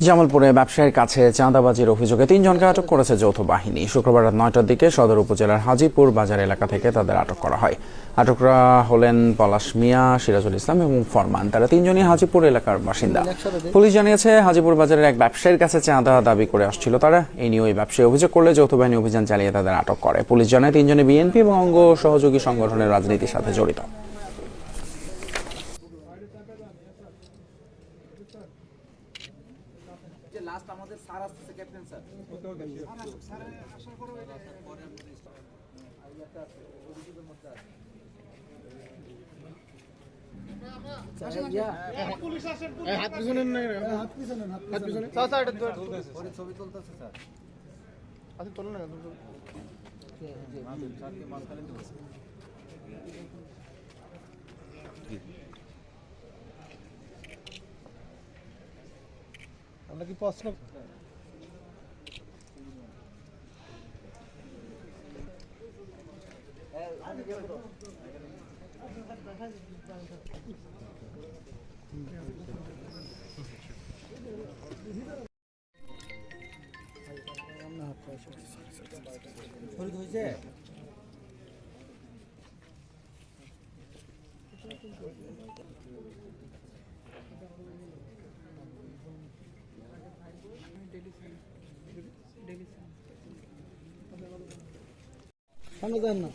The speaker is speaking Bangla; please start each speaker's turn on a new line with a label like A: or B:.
A: জামালপুরে ব্যবসায়ীর কাছে চাঁদাবাজির অভিযোগে ৩ জনকে আটক করেছে যৌথ বাহিনী। শুক্রবার রাত ৯টার দিকে সদর উপজেলার হাজীপুর বাজার এলাকা থেকে তাদের আটক করা হয়। আটকরা হলেন পলাশ মিয়া, সিরাজুল ইসলাম এবং ফরমান। তারা ৩ জনই হাজীপুর এলাকার বাসিন্দা। পুলিশ জানিয়েছে, হাজীপুর বাজারের এক ব্যবসায়ীর কাছে চাঁদা দাবি করে আসছিল তারা। এই নিয়ে ওই ব্যবসায়ী অভিযোগ করলে যৌথ বাহিনী অভিযান চালিয়ে তাদের আটক করে। পুলিশ জানায় ৩ জনই বিএনপি এবং অঙ্গ সহযোগী সংগঠনের রাজনীতির সাথে জড়িত।
B: লাস্ট আমাদের স্যার আসছে captain sir okay okay sir আসার পরে পরে আইয়াটা আছে ওদিকের মধ্যে আছে পুলিশ আসেন হাত পিছনে হাত পিছনে স্যার স্যার এটা পরে ছবি তুলতেছে স্যার আচ্ছা তোলো না জি স্যারকে মাঝখানে দিয়েছে আমরা কি প্রশ্ন হয়েছে সামনে যান না